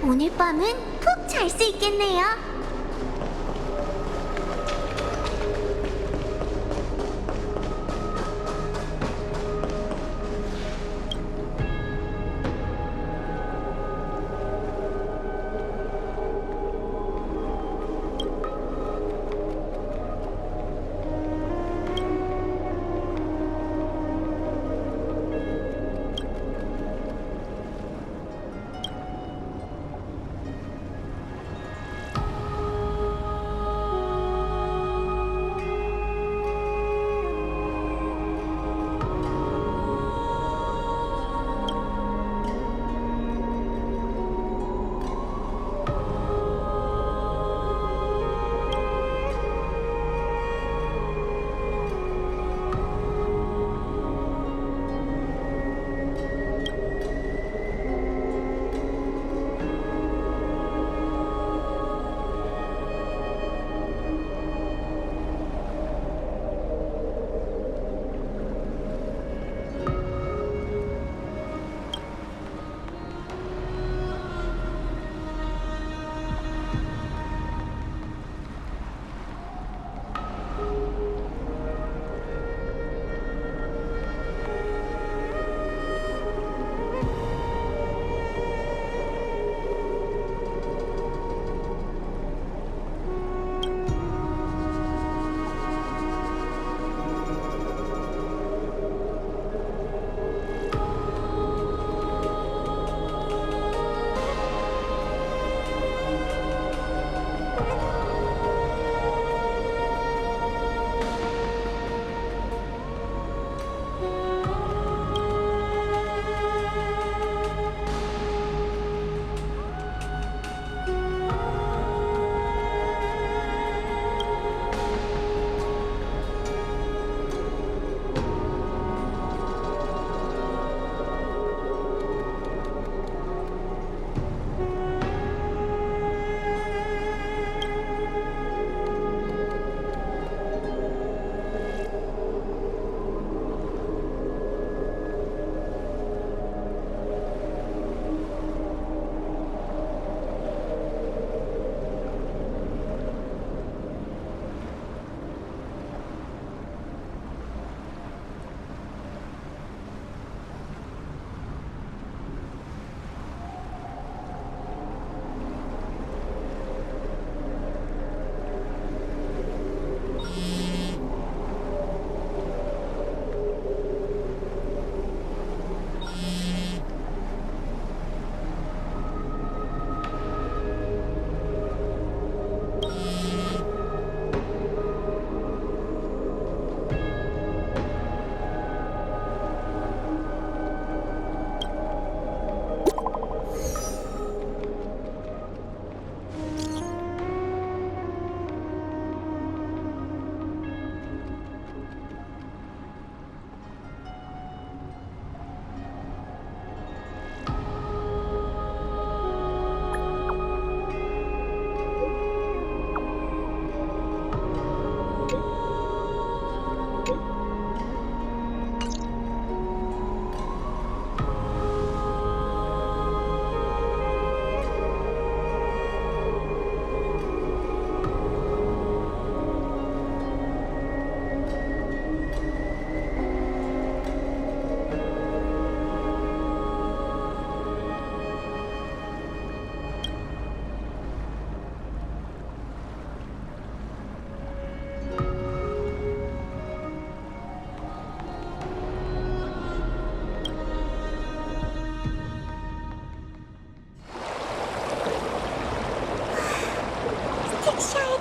오늘 밤은 푹 잘 수 있겠네요.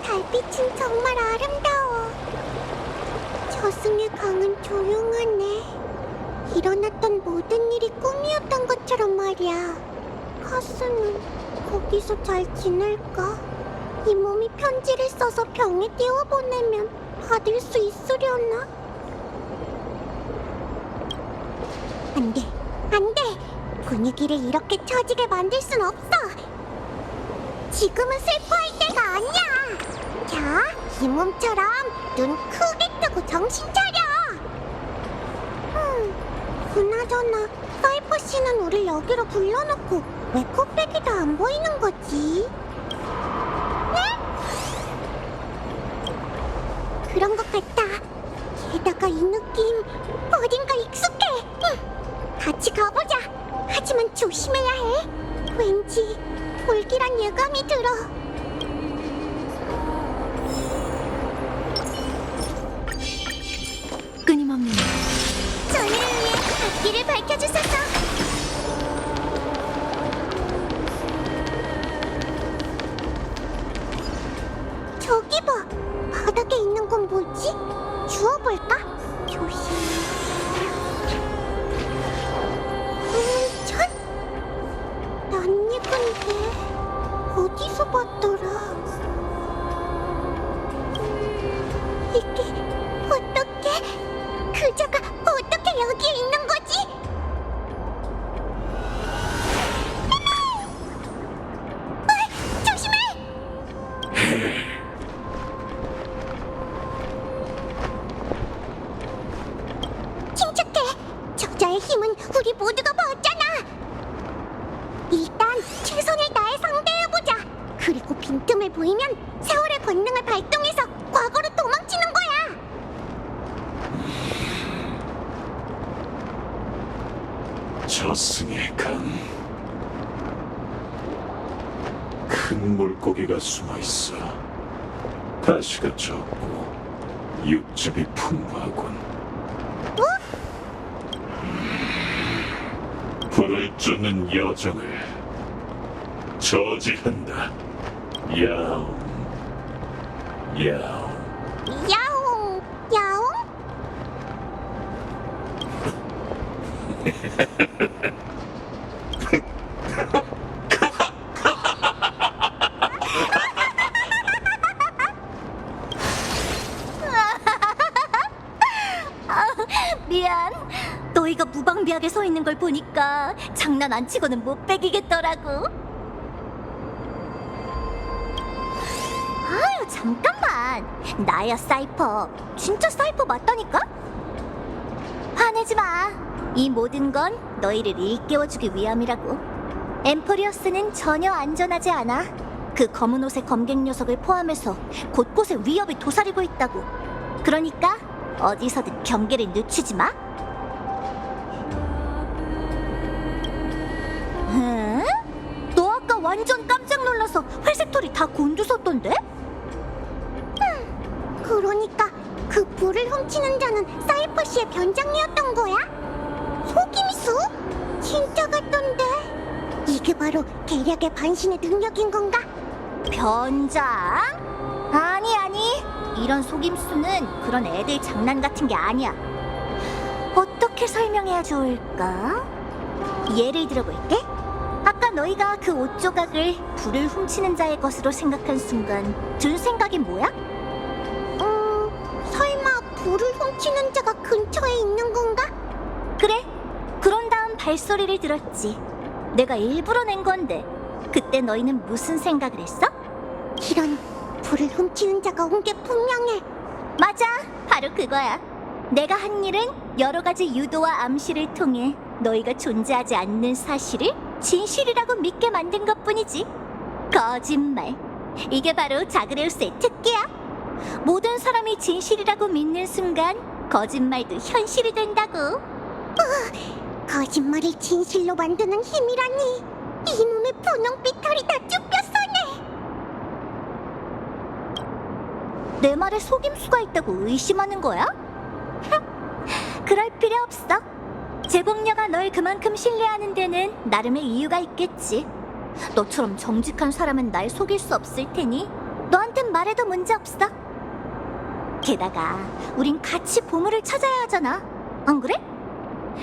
달빛은 정말 아름다워. 저승의 강은 조용하네. 일어났던 모든 일이 꿈이었던 것처럼 말이야. 카스는 거기서 잘 지낼까? 이 몸이 편지를 써서 병에 띄워보내면 받을 수 있으려나? 안 돼, 안 돼! 분위기를 이렇게 처지게 만들 순 없어! 지금은 슬퍼할 때가 아니야! 자, 이 몸처럼 눈 크게 뜨고 정신 차려! 그나저나 사이퍼 씨는 우릴 여기로 불러놓고 왜 코빼기도 안 보이는 거지? 네? 그런 것 같다. 게다가 이 느낌 어딘가 익숙해. 같이 가보자. 하지만 조심해야 해. 왠지 불길한 예감이 들어. 끊임없는 저희를 위해 앞길을 밝혀주소서. 저기 봐. 바닥에 있는 건 뭐지? 주워볼까? 조심. 천? 낯익은데 어디서 봤더라? 이게 어떻게? 그자가 어떻게 여기에 있는 거지? 조심해! 침착해! 저자의 힘은 우리 모두가 봤잖아! 일단 최선을 다해 상대해보자! 그리고 빈틈을 보이면 세월의 권능을 발동해서 과거로 도망치는 거야! 저승의 강. 큰 물고기가 숨어있어. 가시가 적고 육즙이 풍부하군. 불을 쫓는 여정을 저지한다. 야옹, 야옹. 야옹! 야옹? 미안. 너희가 무방비하게 서 있는 걸 보니까 장난 안 치고는 못 빼기겠더라고. 아유, 잠깐만. 나야 사이퍼. 진짜 사이퍼 맞다니까? 화내지 마. 이 모든 건 너희를 일깨워주기 위함이라고. 엠포리어스는 전혀 안전하지 않아. 그 검은 옷의 검객 녀석을 포함해서 곳곳에 위협이 도사리고 있다고. 그러니까 어디서든 경계를 늦추지 마. 응? 너 아까 완전 깜짝 놀라서 회색 털이 다 곤두섰던데? 그러니까 그 불을 훔치는 자는 사이퍼 씨의 변장이었던 거야? 속임수? 진짜 같던데. 이게 바로 계략의 반신의 능력인 건가? 변장? 아니. 이런 속임수는 그런 애들 장난 같은 게 아니야. 어떻게 설명해야 좋을까? 예를 들어볼게. 아까 너희가 그 옷 조각을 불을 훔치는 자의 것으로 생각한 순간 든 생각이 뭐야? 설마 불을 훔치는 자가 근처에 있는 건가? 그래. 그런 다음 발소리를 들었지. 내가 일부러 낸 건데 그때 너희는 무슨 생각을 했어? 이런, 불을 훔치는 자가 온 게 분명해. 맞아. 바로 그거야. 내가 한 일은 여러 가지 유도와 암시를 통해 너희가 존재하지 않는 사실을 진실이라고 믿게 만든 것뿐이지. 거짓말. 이게 바로 자그레우스의 특기야. 모든 사람이 진실이라고 믿는 순간 거짓말도 현실이 된다고. 거짓말을 진실로 만드는 힘이라니. 이 몸의 분홍빛 털이 다 쭈뼛서네. 내 말에 속임수가 있다고 의심하는 거야? 그럴 필요 없어. 제공녀가 널 그만큼 신뢰하는 데는 나름의 이유가 있겠지. 너처럼 정직한 사람은 날 속일 수 없을 테니 너한텐 말해도 문제 없어. 게다가 우린 같이 보물을 찾아야 하잖아. 안 그래?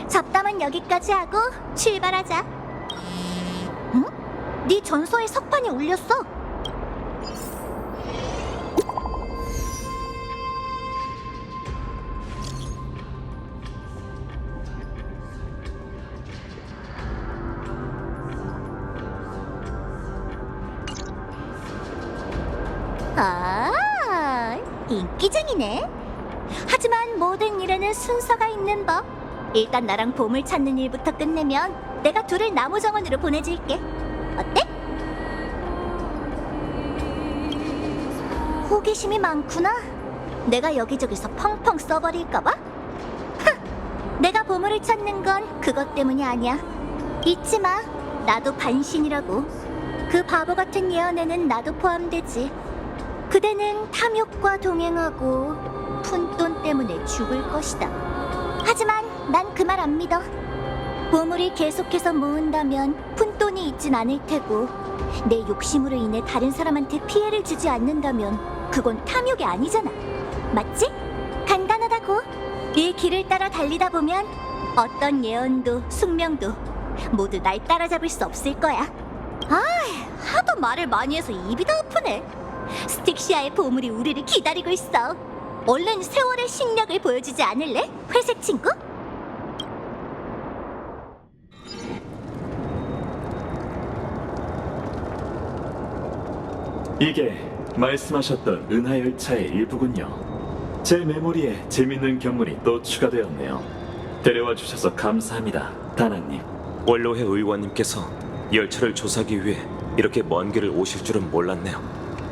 잡담은 여기까지 하고 출발하자. 응? 네 전서에 석판이 울렸어. 아, 인기쟁이네. 하지만 모든 일에는 순서가 있는 법. 일단 나랑 보물 찾는 일부터 끝내면 내가 둘을 나무 정원으로 보내줄게. 어때? 호기심이 많구나. 내가 여기저기서 펑펑 써버릴까봐? 내가 보물을 찾는 건 그것 때문이 아니야. 잊지 마. 나도 반신이라고. 그 바보 같은 예언에는 나도 포함되지. 그대는 탐욕과 동행하고 푼돈 때문에 죽을 것이다. 하지만 난 그 말 안 믿어. 보물이 계속해서 모은다면 푼돈이 있진 않을 테고, 내 욕심으로 인해 다른 사람한테 피해를 주지 않는다면 그건 탐욕이 아니잖아. 맞지? 간단하다고. 이 길을 따라 달리다 보면 어떤 예언도 숙명도 모두 날 따라잡을 수 없을 거야. 하도 말을 많이 해서 입이 다 아프네. 스틱시아의 보물이 우리를 기다리고 있어. 얼른 세월의 신력을 보여주지 않을래? 회색 친구? 이게 말씀하셨던 은하열차의 일부군요. 제 메모리에 재밌는 경물이 또 추가되었네요. 데려와 주셔서 감사합니다, 다나님. 원로회 의원님께서 열차를 조사하기 위해 이렇게 먼 길을 오실 줄은 몰랐네요.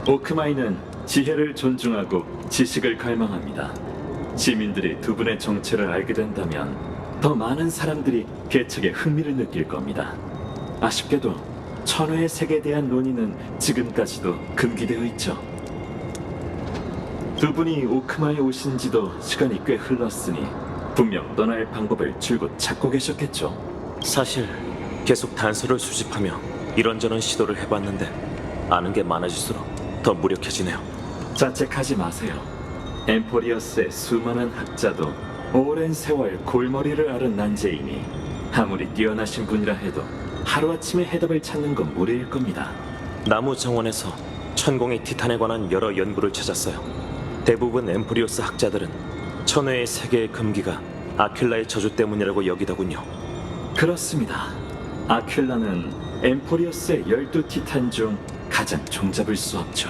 오크마이는 지혜를 존중하고 지식을 갈망합니다. 시민들이 두 분의 정체를 알게 된다면 더 많은 사람들이 개척에 흥미를 느낄 겁니다. 아쉽게도 천회의 색에 대한 논의는 지금까지도 금기되어 있죠. 두 분이 오크마에 오신 지도 시간이 꽤 흘렀으니 분명 떠날 방법을 줄곧 찾고 계셨겠죠. 사실 계속 단서를 수집하며 이런저런 시도를 해봤는데 아는 게 많아질수록 더 무력해지네요. 자책하지 마세요. 엠포리어스의 수많은 학자도 오랜 세월 골머리를 앓은 난제이니 아무리 뛰어나신 분이라 해도 하루아침에 해답을 찾는 건 무리일 겁니다. 나무 정원에서 천공의 티탄에 관한 여러 연구를 찾았어요. 대부분 엠프리오스 학자들은 천회의 세계의 금기가 아���라의 저주 때문이라고 여기더군요. 그렇습니다. 아���라는 엠포리어스의 12티탄 중 가장 종잡을 수 없죠.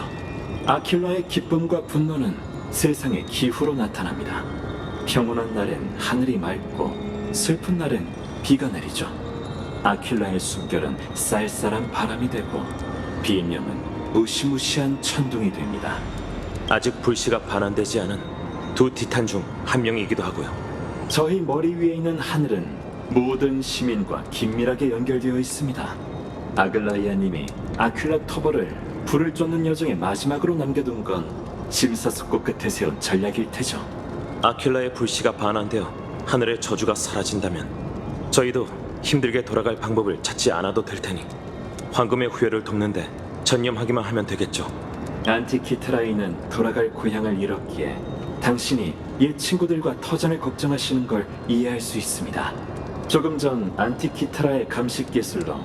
아���라의 기쁨과 분노는 세상의 기후로 나타납니다. 평온한 날엔 하늘이 맑고 슬픈 날엔 비가 내리죠. 아���라의 숨결은 쌀쌀한 바람이 되고 비명은 무시무시한 천둥이 됩니다. 아직 불씨가 반환되지 않은 두 티탄 중 한 명이기도 하고요. 저희 머리 위에 있는 하늘은 모든 시민과 긴밀하게 연결되어 있습니다. 아글라이아님이 아���라 터벌을 불을 쫓는 여정의 마지막으로 남겨둔 건 심사숙고 끝에 세운 전략일 테죠. 아���라의 불씨가 반환되어 하늘의 저주가 사라진다면 저희도 힘들게 돌아갈 방법을 찾지 않아도 될 테니 황금의 후예를 돕는데 전념하기만 하면 되겠죠. 안티키트라이는 돌아갈 고향을 잃었기에 당신이 옛 친구들과 터전을 걱정하시는 걸 이해할 수 있습니다. 조금 전 안티키트라의 감식 기술로,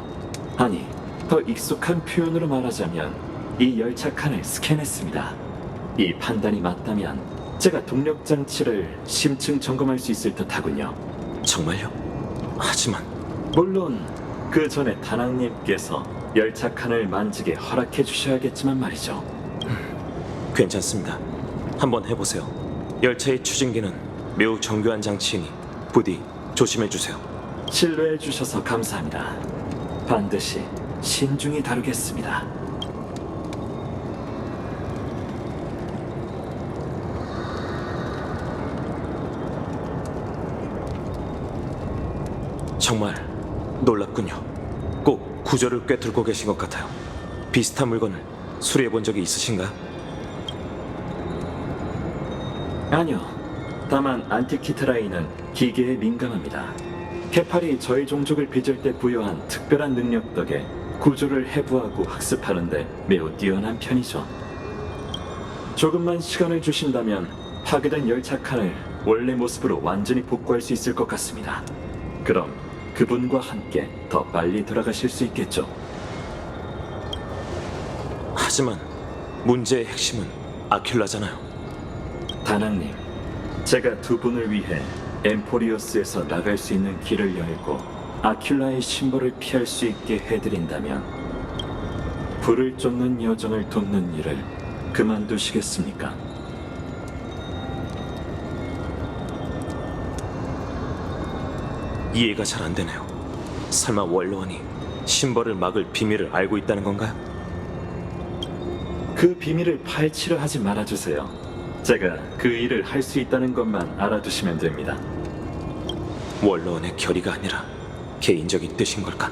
아니 더 익숙한 표현으로 말하자면 이 열차 칸을 스캔했습니다. 이 판단이 맞다면 제가 동력 장치를 심층 점검할 수 있을 듯하군요. 정말요? 하지만 물론 그 전에 다낭님께서 열차 칸을 만지게 허락해 주셔야겠지만 말이죠. 괜찮습니다. 한번 해보세요. 열차의 추진기는 매우 정교한 장치이니 부디 조심해 주세요. 신뢰해 주셔서 감사합니다. 반드시 신중히 다루겠습니다. 정말 놀랍군요. 꼭 구조를 꿰뚫고 계신 것 같아요. 비슷한 물건을 수리해 본 적이 있으신가? 아니요. 다만 안티키트라이는 기계에 민감합니다. 케팔이 저희 종족을 빚을 때 부여한 특별한 능력 덕에 구조를 해부하고 학습하는데 매우 뛰어난 편이죠. 조금만 시간을 주신다면 파괴된 열차 칸을 원래 모습으로 완전히 복구할 수 있을 것 같습니다. 그럼 그분과 함께 더 빨리 돌아가실 수 있겠죠. 하지만 문제의 핵심은 아���라잖아요. 다낭님, 제가 두 분을 위해 엠포리오스에서 나갈 수 있는 길을 열고 아���라의 심벌을 피할 수 있게 해드린다면 불을 쫓는 여정을 돕는 일을 그만두시겠습니까? 이해가 잘 안 되네요. 설마 원로원이 심벌을 막을 비밀을 알고 있다는 건가요? 그 비밀을 파헤치려 하지 말아주세요. 제가 그 일을 할 수 있다는 것만 알아두시면 됩니다. 원로원의 결의가 아니라 개인적인 뜻인 걸까?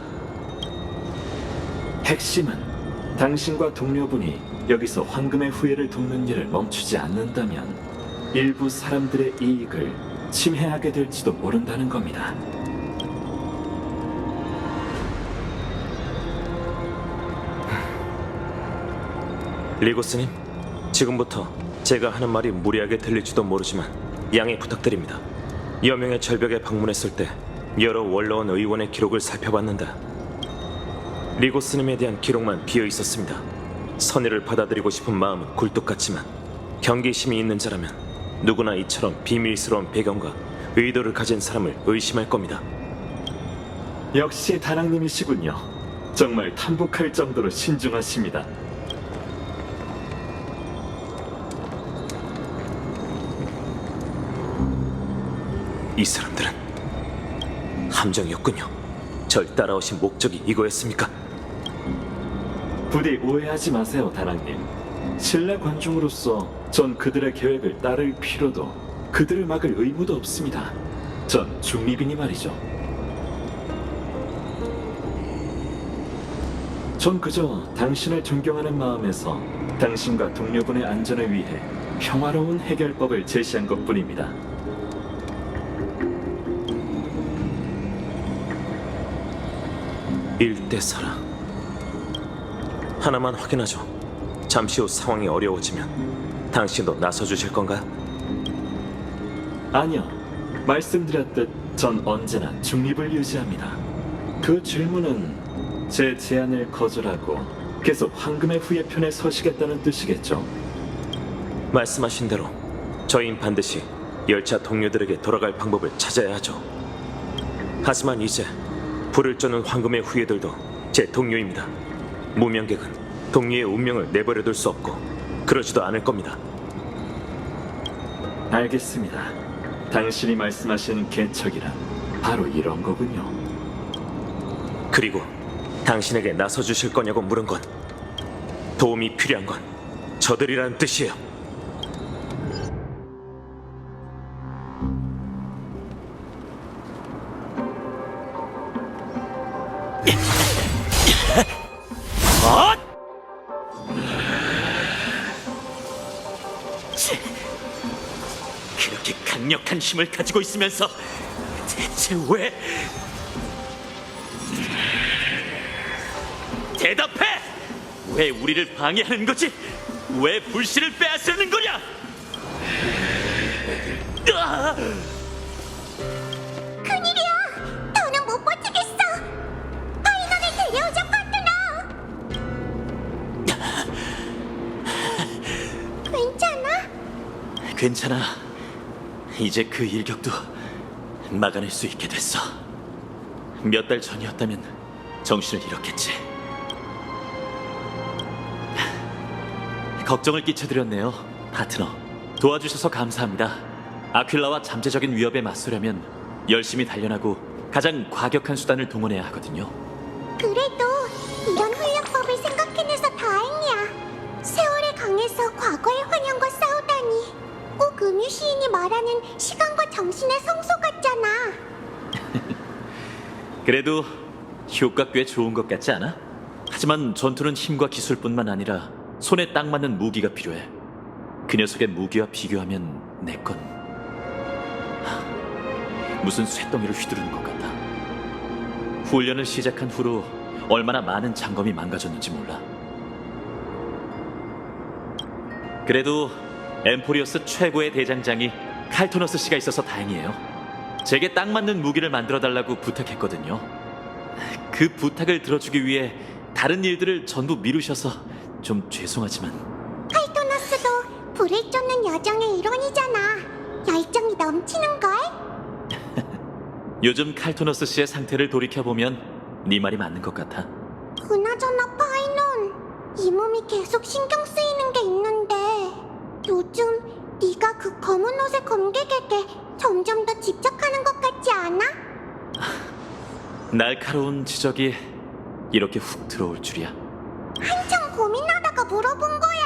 핵심은 당신과 동료분이 여기서 황금의 후예를 돕는 일을 멈추지 않는다면 일부 사람들의 이익을 침해하게 될지도 모른다는 겁니다. 리고스님, 지금부터 제가 하는 말이 무리하게 들릴지도 모르지만 양해 부탁드립니다. 여명의 절벽에 방문했을 때 여러 원로원 의원의 기록을 살펴봤는데 리고스님에 대한 기록만 비어 있었습니다. 선의를 받아들이고 싶은 마음은 굴뚝 같지만 경계심이 있는 자라면 누구나 이처럼 비밀스러운 배경과 의도를 가진 사람을 의심할 겁니다. 역시 다낭님이시군요. 정말 탐복할 정도로 신중하십니다. 이 사람들은 함정이었군요. 절 따라오신 목적이 이거였습니까? 부디 오해하지 마세요, 다낭님. 신라 관중으로서 전 그들의 계획을 따를 필요도 그들을 막을 의무도 없습니다. 전 중립이니 말이죠. 전 그저 당신을 존경하는 마음에서 당신과 동료분의 안전을 위해 평화로운 해결법을 제시한 것뿐입니다. 일대사라. 하나만 확인하죠. 잠시 후 상황이 어려워지면 당신도 나서주실 건가요? 아니요. 말씀드렸듯 전 언제나 중립을 유지합니다. 그 질문은 제 제안을 거절하고 계속 황금의 후예 편에 서시겠다는 뜻이겠죠. 말씀하신 대로 저희는 반드시 열차 동료들에게 돌아갈 방법을 찾아야 하죠. 하지만 이제 불을 쫓는 황금의 후예들도 제 동료입니다. 무명객은 동료의 운명을 내버려둘 수 없고 그러지도 않을 겁니다. 알겠습니다. 당신이 말씀하신 개척이란 바로 이런 거군요. 그리고 당신에게 나서주실 거냐고 물은 건 도움이 필요한 건 저들이라는 뜻이에요. 그렇게 강력한 힘을 가지고 있으면서 대체 왜? 대답해! 왜 우리를 방해하는 거지? 왜 불씨를 빼앗으려는 거냐? 으아! 큰일이야! 더는 못 버티겠어! 파이널을 데려오자, 파트너! 괜찮아? 괜찮아. 이제 그 일격도 막아낼 수 있게 됐어. 몇 달 전이었다면 정신을 잃었겠지. 걱정을 끼쳐드렸네요, 파트너. 도와주셔서 감사합니다. 아퀼라와 잠재적인 위협에 맞서려면 열심히 단련하고 가장 과격한 수단을 동원해야 하거든요. 그래도 이런 훈련법을 생각해내서 다행이야. 세월의 강에서 과거의 환영과 싸우다니 꼭 음유 시인이 말하는 시간과 정신의 성소 같잖아. 그래도 효과 꽤 좋은 것 같지 않아? 하지만 전투는 힘과 기술뿐만 아니라 손에 딱 맞는 무기가 필요해. 그 녀석의 무기와 비교하면 내 건 무슨 쇳덩이를 휘두르는 것 같아. 훈련을 시작한 후로 얼마나 많은 장검이 망가졌는지 몰라. 그래도 엠포리오스 최고의 대장장이 칼토너스 씨가 있어서 다행이에요. 제게 딱 맞는 무기를 만들어달라고 부탁했거든요. 그 부탁을 들어주기 위해 다른 일들을 전부 미루셔서 좀 죄송하지만 카이토너스도 불을 쫓는 여정의 일원이잖아. 열정이 넘치는걸? 요즘 칼토너스 씨의 상태를 돌이켜보면 네 말이 맞는 것 같아. 그나저나 파이논, 이 몸이 계속 신경 쓰이는 게 있는데 요즘 네가 그 검은 옷의 검객에게 점점 더 집착하는 것 같지 않아? 날카로운 지적이 이렇게 훅 들어올 줄이야. 한참 고민하다가 물어본 거야.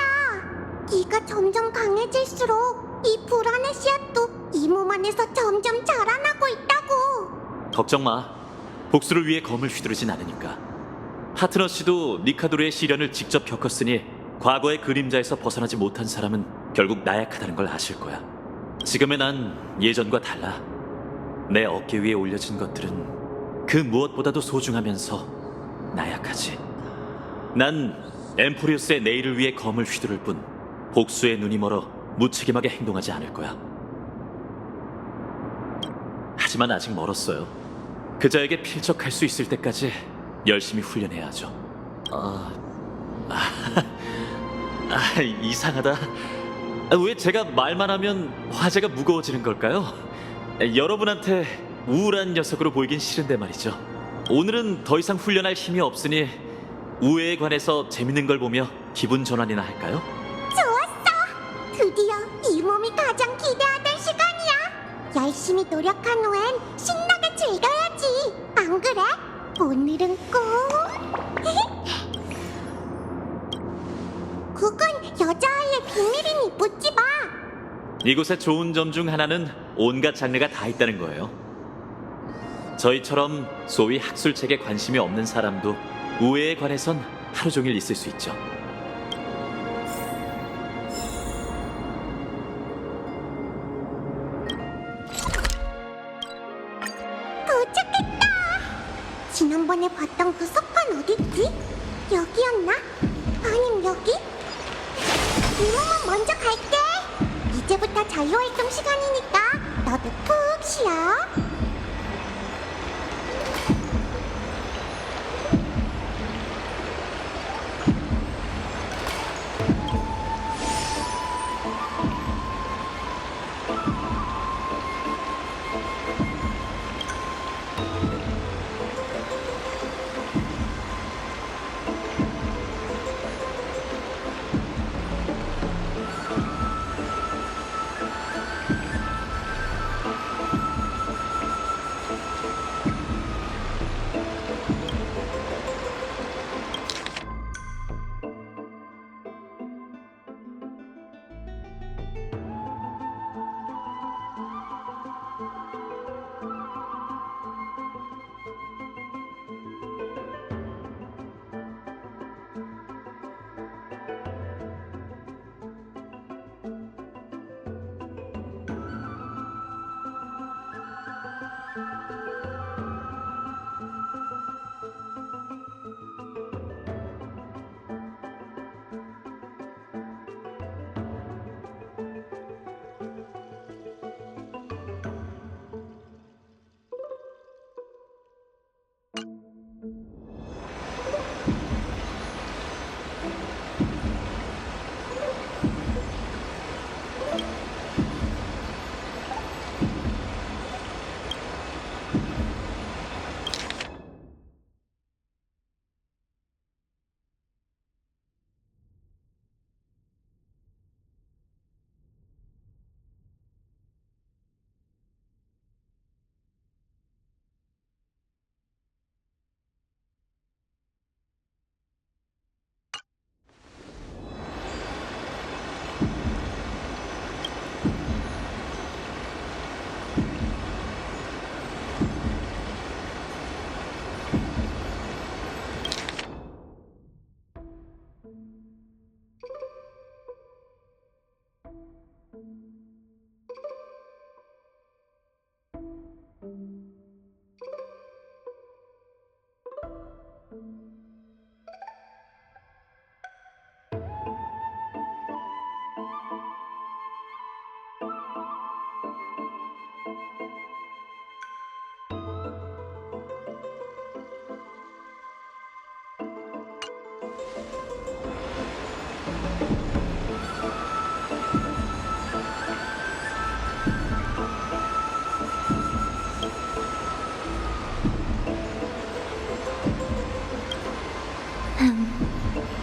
네가 점점 강해질수록 이 불안의 씨앗도 이 몸 안에서 점점 자라나고 있다고. 걱정 마. 복수를 위해 검을 휘두르진 않으니까. 하트너 씨도 니카도르의 시련을 직접 겪었으니 과거의 그림자에서 벗어나지 못한 사람은 결국 나약하다는 걸 아실 거야. 지금의 난 예전과 달라. 내 어깨 위에 올려진 것들은 그 무엇보다도 소중하면서 나약하지. 난 엠포리우스의 내일을 위해 검을 휘두를 뿐 복수의 눈이 멀어 무책임하게 행동하지 않을 거야. 하지만 아직 멀었어요. 그자에게 필적할 수 있을 때까지 열심히 훈련해야 하죠. 이상하다. 왜 제가 말만 하면 화제가 무거워지는 걸까요? 여러분한테 우울한 녀석으로 보이긴 싫은데 말이죠. 오늘은 더 이상 훈련할 힘이 없으니 우애에 관해서 재밌는 걸 보며 기분 전환이나 할까요? 좋았어. 드디어 이 몸이 가장 기대하던 시간이야. 열심히 노력한 후엔 신나게 즐겨야지. 안 그래? 오늘은 꼭 그건 여자아이의 비밀이니 묻지 마. 이곳의 좋은 점 중 하나는 온갖 장르가 다 있다는 거예요. 저희처럼 소위 학술책에 관심이 없는 사람도 우애에 관해선 하루 종일 있을 수 있죠. 도착했다. 지난번에 봤던 그 석판 어딨지? 여기였나? 아님 여기? 이모만 먼저 갈게. 이제부터 자유활동 시간이니까 너도 푹 쉬어.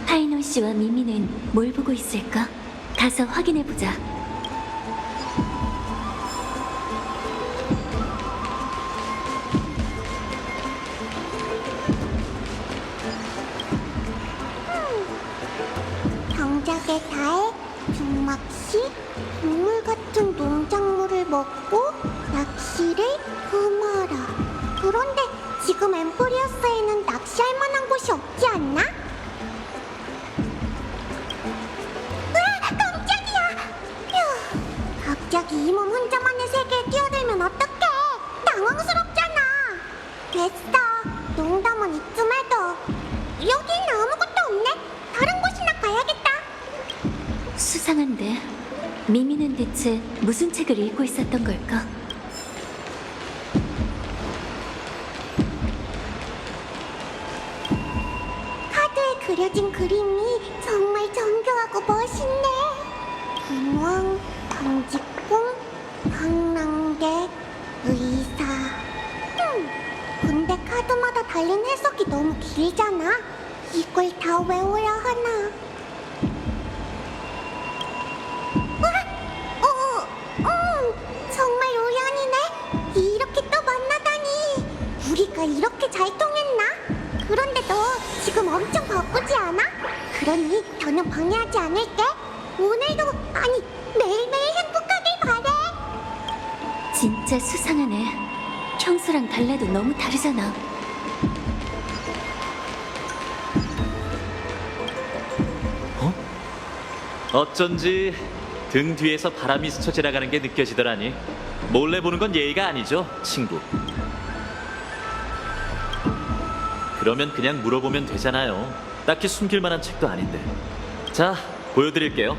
타이노 씨와 미미는 뭘 보고 있을까? 가서 확인해보자. 사막시 동물 같은 농작물을 먹고 낚시를 금하라. 그런데 지금 엠포리어스에는 낚시할 만한 곳이 없지 않나? 으아! 깜짝이야! 휴, 갑자기 이 몸 혼자만의 세계에 뛰어들면 어떡해! 당황스럽잖아! 됐어! 농담은 이쯤 해도 여긴 아무것도 없네? 다른 곳이나 가야겠다! 수상한데 미미는 대체 무슨 책을 읽고 있었던 걸까? 카드에 그려진 그림이 정말 정교하고 멋있네. 군왕, 강직공, 강랑객, 의사. 근데 카드마다 달린 해석이 너무 길잖아. 이걸 다 외워야 하나? 정말 우연이네. 이렇게 또 만나다니. 우리가 이렇게 잘 통했나? 그런데 너 지금 엄청 바쁘지 않아? 그러니 더는 방해하지 않을게. 오늘도 아니 매일매일 행복하길 바래. 진짜 수상하네. 평소랑 달라도 너무 다르잖아. 어쩐지 등 뒤에서 바람이 스쳐 지나가는 게 느껴지더라니. 몰래 보는 건 예의가 아니죠, 친구. 그러면 그냥 물어보면 되잖아요. 딱히 숨길 만한 책도 아닌데. 자, 보여드릴게요.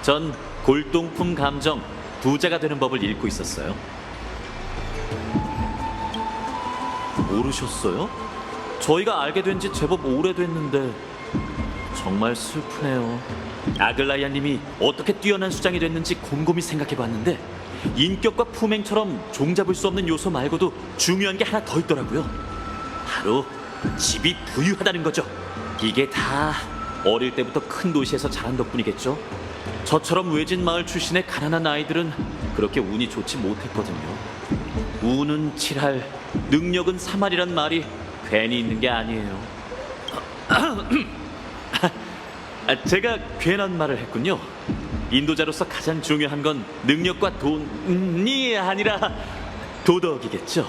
전 골동품 감정 부자가 되는 법을 읽고 있었어요. 모르셨어요? 저희가 알게 된 지 제법 오래됐는데 정말 슬프네요. 아글라이아님이 어떻게 뛰어난 수장이 됐는지 곰곰이 생각해봤는데 인격과 품행처럼 종잡을 수 없는 요소 말고도 중요한 게 하나 더 있더라고요. 바로 집이 부유하다는 거죠. 이게 다 어릴 때부터 큰 도시에서 자란 덕분이겠죠. 저처럼 외진 마을 출신의 가난한 아이들은 그렇게 운이 좋지 못했거든요. 운은 7할, 능력은 3할이란 말이 괜히 있는 게 아니에요. 제가 괜한 말을 했군요. 인도자로서 가장 중요한 건 능력과 돈이 아니라 도덕이겠죠.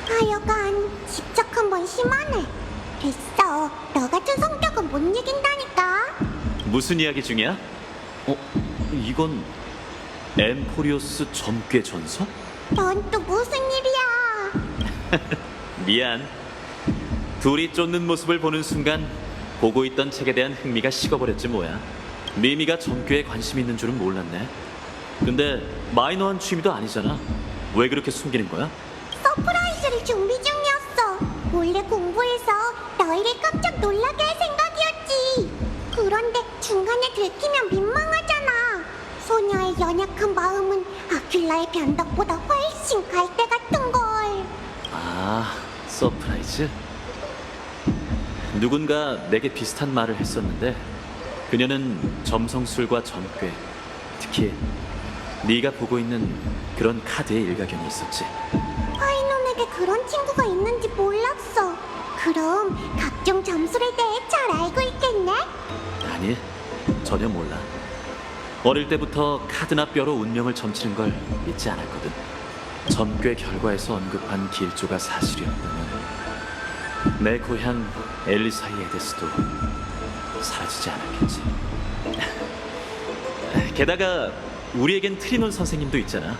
하여간 집착 한번 심하네. 됐어. 너 같은 성격은 못 이긴다니까. 무슨 이야기 중이야? 이건 엠포리오스 점괘 전서? 넌 또 무슨 일이야? 미안. 둘이 쫓는 모습을 보는 순간 보고 있던 책에 대한 흥미가 식어버렸지 뭐야. 미미가 점괘에 관심 있는 줄은 몰랐네. 근데 마이너한 취미도 아니잖아. 왜 그렇게 숨기는 거야? 서프라이즈를 준비 중이었어. 몰래 공부해서 너희를 깜짝 놀라게 할 생각이었지. 그런데 중간에 들키면 민망하잖아. 소녀의 연약한 마음은 아큘라의 변덕보다 훨씬 갈대 같은 걸. 아, 서프라이즈? 누군가 내게 비슷한 말을 했었는데 그녀는 점성술과 점괘, 특히 네가 보고 있는 그런 카드의 일가견이 있었지. 파이논에게 그런 친구가 있는지 몰랐어. 그럼 각종 점술에 대해 잘 알고 있겠네? 아니, 전혀 몰라. 어릴 때부터 카드나 뼈로 운명을 점치는 걸 믿지 않았거든. 점괘 결과에서 언급한 길조가 사실이었다면 내 고향 엘리사이 에데스도 사라지지 않았겠지. 게다가 우리에겐 트리논 선생님도 있잖아.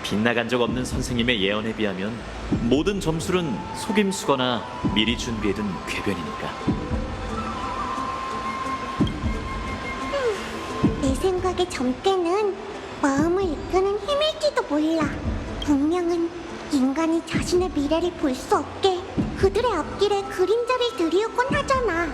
빗나간 적 없는 선생님의 예언에 비하면 모든 점술은 속임수거나 미리 준비해둔 궤변이니까. 내 생각에 점괘는 마음을 이끄는 힘일지도 몰라. 운명은 인간이 자신의 미래를 볼 수 없게 그들의 앞길에 그림자를 들이우곤 하잖아.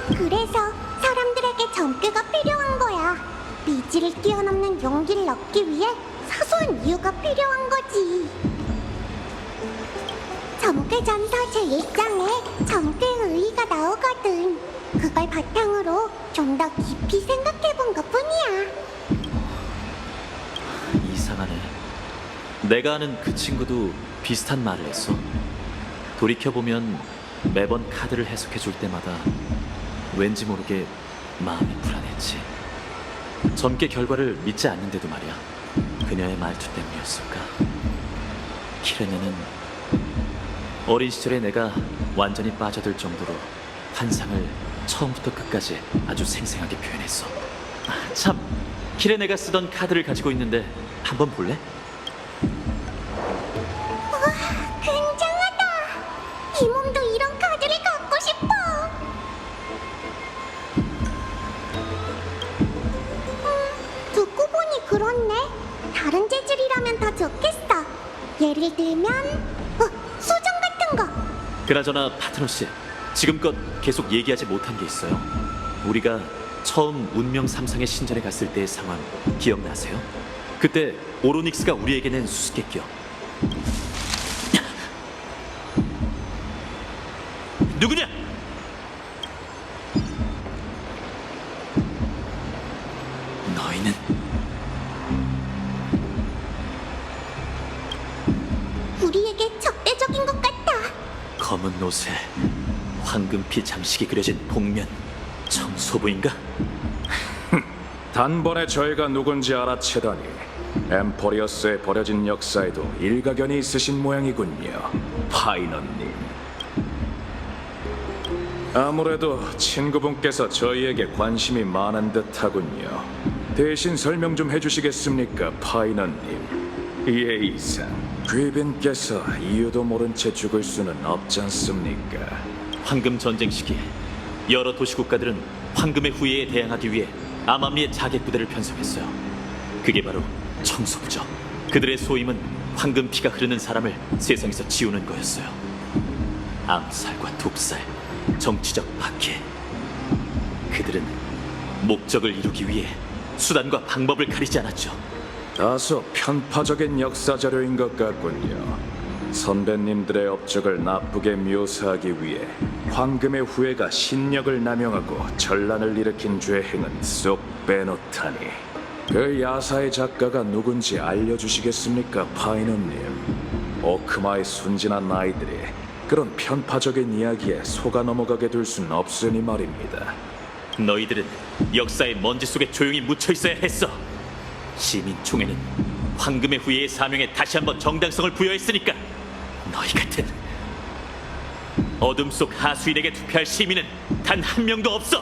그래서 사람들에게 점괘가 필요한 거야. 미지를 뛰어넘는 용기를 얻기 위해 사소한 이유가 필요한 거지. 점괘전서 제1장에 점괘의 의의가 나오거든. 그걸 바탕으로 좀 더 깊이 생각해본 것뿐이야. 이상하네. 내가 아는 그 친구도 비슷한 말을 했어. 돌이켜보면 매번 카드를 해석해줄 때마다 왠지 모르게 마음이 불안했지. 점괘 결과를 믿지 않는데도 말이야. 그녀의 말투 때문이었을까? 키레네는 어린 시절에 내가 완전히 빠져들 정도로 환상을 처음부터 끝까지 아주 생생하게 표현했어. 아, 참, 키레네가 쓰던 카드를 가지고 있는데 한번 볼래? 굉장하다. 이 몸도 이런 카드를 갖고 싶어. 듣고 보니 그렇네. 다른 재질이라면 더 좋겠어. 예를 들면 수정 같은 거. 그나저나 파트너 씨, 지금껏 계속 얘기하지 못한 게 있어요. 우리가 처음 운명 3상의 신전에 갔을 때의 상황 기억나세요? 그때 오로닉스가 우리에게 낸 수수께끼요. 누구냐? 너희는 우리에게 적대적인 것 같아. 검은 옷에 황금피 장식이 그려진 복면 청소부인가? 단번에 저희가 누군지 알아채다니 엠포리어스에 버려진 역사에도 일가견이 있으신 모양이군요, 파이너님. 아무래도 친구분께서 저희에게 관심이 많은 듯하군요. 대신 설명 좀 해주시겠습니까, 파이너님? 이에 이상 귀빈께서 이유도 모른 채 죽을 수는 없지 않습니까? 황금 전쟁 시기 여러 도시 국가들은 황금의 후예에 대항하기 위해 암암리의 자객 부대를 편성했어요. 그게 바로 청소부죠. 그들의 소임은 황금 피가 흐르는 사람을 세상에서 지우는 거였어요. 암살과 독살, 정치적 박해. 그들은 목적을 이루기 위해 수단과 방법을 가리지 않았죠. 다소 편파적인 역사 자료인 것 같군요. 선배님들의 업적을 나쁘게 묘사하기 위해 황금의 후예가 신력을 남용하고 전란을 일으킨 죄행은 쏙 빼놓다니. 그 야사의 작가가 누군지 알려주시겠습니까, 파이너님? 오크마의 순진한 아이들이 그런 편파적인 이야기에 속아 넘어가게 둘 순 없으니 말입니다. 너희들은 역사의 먼지 속에 조용히 묻혀 있어야 했어. 시민총회는 황금의 후예의 사명에 다시 한번 정당성을 부여했으니까. 너희 같은 어둠 속 하수인에게 투표할 시민은 단 한 명도 없어.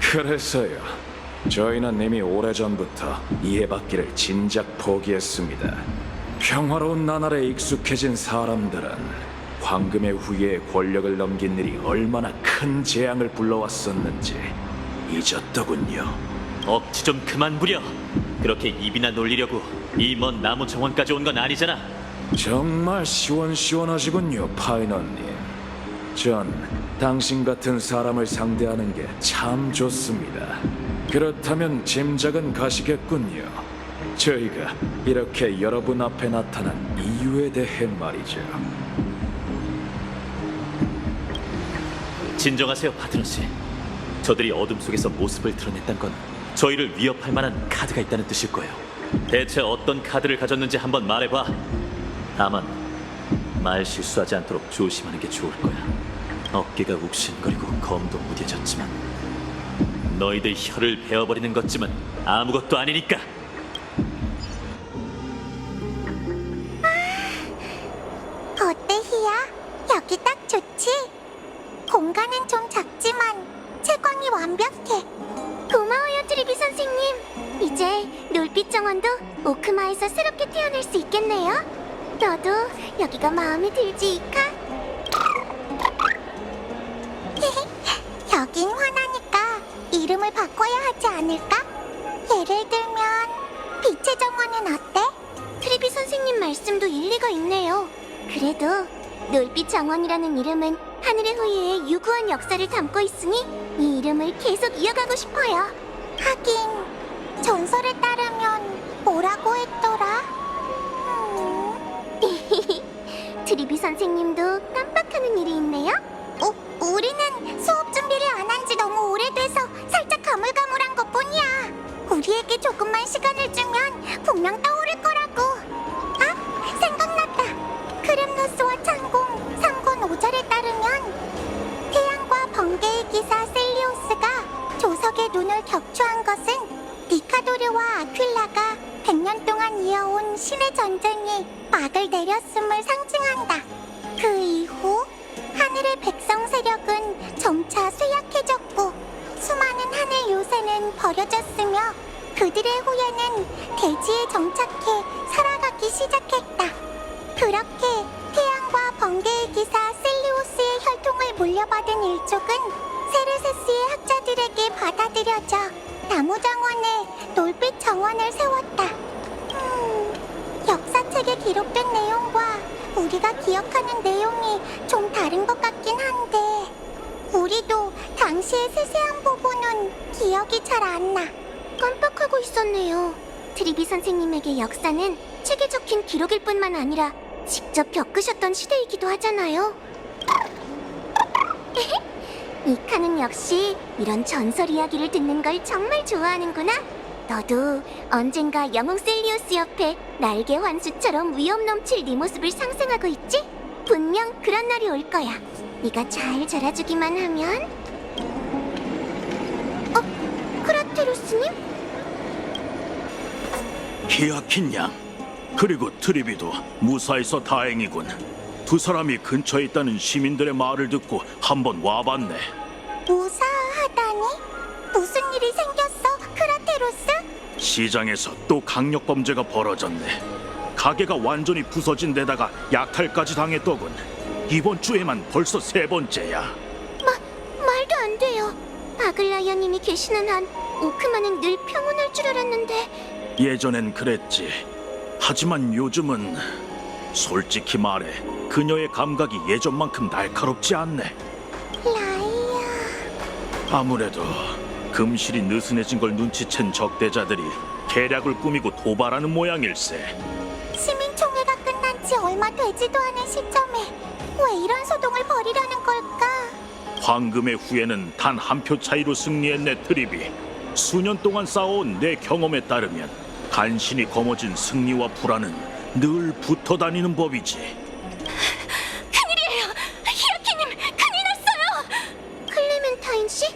그래서요, 저희는 이미 오래전부터 이해받기를 진작 포기했습니다. 평화로운 나날에 익숙해진 사람들은 황금의 후예의 권력을 넘긴 일이 얼마나 큰 재앙을 불러왔었는지 잊었더군요. 억지 좀 그만 부려. 그렇게 입이나 놀리려고 이 먼 나무 정원까지 온 건 아니잖아. 정말 시원시원하시군요, 파이너님. 전 당신 같은 사람을 상대하는 게 참 좋습니다. 그렇다면 짐작은 가시겠군요. 저희가 이렇게 여러분 앞에 나타난 이유에 대해 말이죠. 진정하세요, 파트너 씨. 저들이 어둠 속에서 모습을 드러냈단 건 저희를 위협할 만한 카드가 있다는 뜻일 거예요. 대체 어떤 카드를 가졌는지 한번 말해봐. 다만 말 실수하지 않도록 조심하는 게 좋을 거야. 어깨가 욱신거리고 검도 무뎌졌지만 너희들 혀를 베어버리는 것쯤은 아무것도 아니니까. 어때, 희야? 여기 딱 좋지? 공간은 좀 작지만 채광이 완벽해. 고마워요, 트리비 선생님. 이제 놀빛 정원도 오크마에서 새롭게 태어날 수 있겠네요. 너도 여기가 마음에 들지, 이카? 여긴 화나니까 이름을 바꿔야 하지 않을까? 예를 들면 빛의 정원은 어때? 트리비 선생님 말씀도 일리가 있네요. 그래도 놀빛 정원이라는 이름은 하늘의 후예의 유구한 역사를 담고 있으니 이 이름을 계속 이어가고 싶어요. 하긴 전설에 따르면 뭐라고 했더라? 트리비 선생님도 깜빡하는 일이 있네요. 우리는 수업 준비를 안 한 지 너무 오래돼서 살짝 가물가물한 것뿐이야. 우리에게 조금만 시간을 주면 분명 떠오를 거라고. 아, 생각났다. 기사 셀리오스가 조석의 눈을 격추한 것은 니카도르와 아퀼라가 100년 동안 이어온 신의 전쟁이 막을 내렸음을 상징한다. 그 이후 하늘의 백성 세력은 점차 쇠약해졌고 수많은 하늘 요새는 버려졌으며 그들의 후예는 대지에 정착해 살아가기 시작했다. 그렇게 태양과 번개의 기사 셀리오스의 혈통을 물려받은 일족은 세르세스의 학자들에게 받아들여져 나무정원에 놀빛 정원을 세웠다. 역사책에 기록된 내용과 우리가 기억하는 내용이 좀 다른 것 같긴 한데 우리도 당시의 세세한 부분은 기억이 잘 안 나. 깜빡하고 있었네요. 트리비 선생님에게 역사는 책에 적힌 기록일 뿐만 아니라 직접 겪으셨던 시대이기도 하잖아요. 이카는 역시 이런 전설 이야기를 듣는 걸 정말 좋아하는구나. 너도 언젠가 영웅 셀리우스 옆에 날개 환수처럼 위험 넘칠 네 모습을 상상하고 있지? 분명 그런 날이 올 거야. 네가 잘 자라주기만 하면. 크라테루스님? 히아킨 양, 그리고 트리비도 무사해서 다행이군. 두 사람이 근처에 있다는 시민들의 말을 듣고 한번 와봤네. 무사하다니? 무슨 일이 생겼어, 크라테루스? 시장에서 또 강력 범죄가 벌어졌네. 가게가 완전히 부서진 데다가 약탈까지 당했더군. 이번 주에만 벌써 3번째야. 말도 안 돼요. 바글라이어님이 계시는 한 오크만은 늘 평온할 줄 알았는데. 예전엔 그랬지. 하지만 요즘은 솔직히 말해 그녀의 감각이 예전만큼 날카롭지 않네. 라이아. 아무래도 금실이 느슨해진 걸 눈치챈 적대자들이 계략을 꾸미고 도발하는 모양일세. 시민총회가 끝난 지 얼마 되지도 않은 시점에 왜 이런 소동을 벌이려는 걸까? 황금의 후예는 단 한 표 차이로 승리했네. 트리비, 수년 동안 쌓아온 내 경험에 따르면 간신히 거머쥔 승리와 불안은 늘 붙어 다니는 법이지. 큰일이에요! 히아키님, 큰일 났어요! 클레멘타인 씨?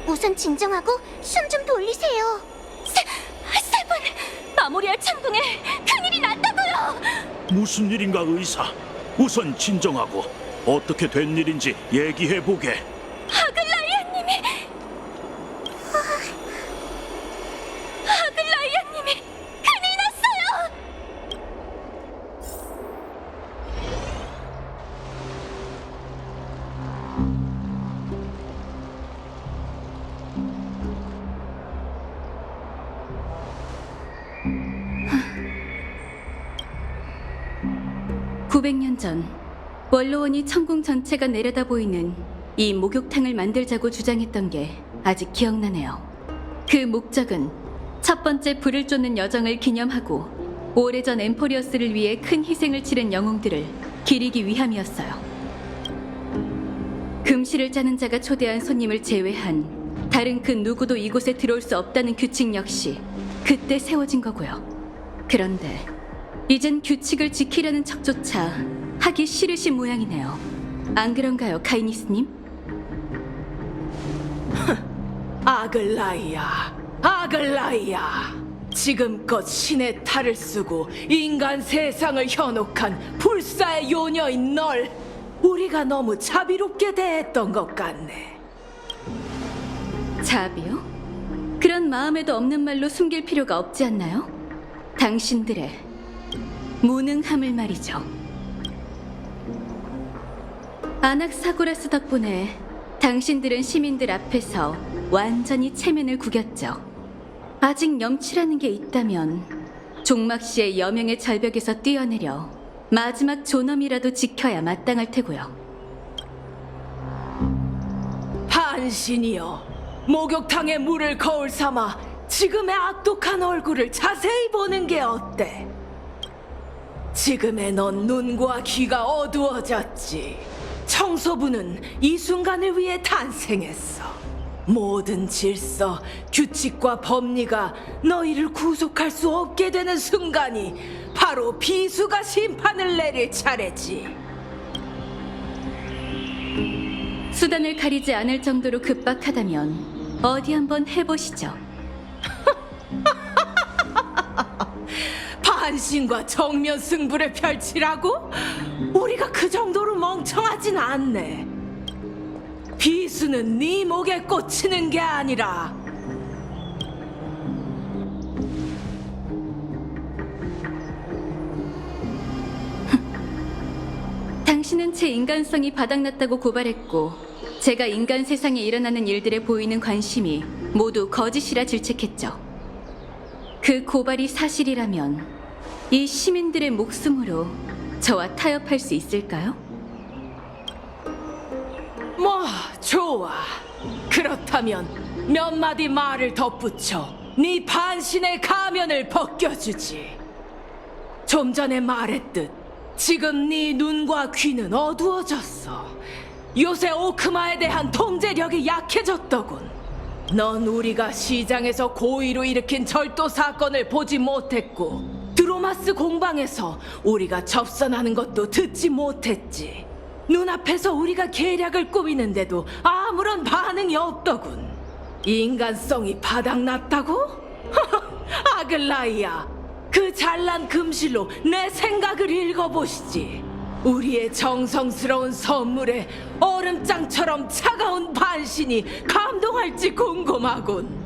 우선 진정하고 숨 좀 돌리세요. 세븐! 마모리알 창궁에 큰일이 났다고요! 무슨 일인가 의사? 우선 진정하고 어떻게 된 일인지 얘기해보게. 하글라이아님이 큰일 났어요! (900년) 전 원로원이 천궁 전체가 내려다 보이는 이 목욕탕을 만들자고 주장했던 게 아직 기억나네요. 그 목적은 첫 번째 불을 쫓는 여정을 기념하고 오래전 엠포리어스를 위해 큰 희생을 치른 영웅들을 기리기 위함이었어요. 금실을 짜는 자가 초대한 손님을 제외한 다른 그 누구도 이곳에 들어올 수 없다는 규칙 역시 그때 세워진 거고요. 그런데 이젠 규칙을 지키려는 척조차 하기 싫으신 모양이네요. 안 그런가요, 카이니스님? 아글라이아. 지금껏 신의 탈을 쓰고 인간 세상을 현혹한 불사의 요녀인 널 우리가 너무 자비롭게 대했던 것 같네. 자비요? 그런 마음에도 없는 말로 숨길 필요가 없지 않나요? 당신들의 무능함을 말이죠. 아낙사고라스 덕분에 당신들은 시민들 앞에서 완전히 체면을 구겼죠. 아직 염치라는 게 있다면 종막씨의 여명의 절벽에서 뛰어내려 마지막 존엄이라도 지켜야 마땅할 테고요. 반신이여, 목욕탕에 물을 거울 삼아 지금의 악독한 얼굴을 자세히 보는 게 어때? 지금의 넌 눈과 귀가 어두워졌지. 청소부는 이 순간을 위해 탄생했어. 모든 질서, 규칙과 법리가 너희를 구속할 수 없게 되는 순간이 바로 비수가 심판을 내릴 차례지. 수단을 가리지 않을 정도로 급박하다면 어디 한번 해보시죠. 반신과 정면 승부를 펼치라고? 우리가 그 정도로 멍청하진 않네. 비수는 네 목에 꽂히는 게 아니라 당신은 제 인간성이 바닥났다고 고발했고 제가 인간 세상에 일어나는 일들에 보이는 관심이 모두 거짓이라 질책했죠. 그 고발이 사실이라면 이 시민들의 목숨으로 저와 타협할 수 있을까요? 뭐 좋아. 그렇다면 몇 마디 말을 덧붙여 네 반신의 가면을 벗겨주지. 좀 전에 말했듯 지금 네 눈과 귀는 어두워졌어. 요새 오크마에 대한 통제력이 약해졌더군. 넌 우리가 시장에서 고의로 일으킨 절도 사건을 보지 못했고 드로마스 공방에서 우리가 접선하는 것도 듣지 못했지. 눈앞에서 우리가 계략을 꾸미는데도 아무런 반응이 없더군. 인간성이 바닥났다고? 아글라이야, 그 잘난 금실로 내 생각을 읽어보시지. 우리의 정성스러운 선물에 얼음장처럼 차가운 반신이 감동할지 궁금하군.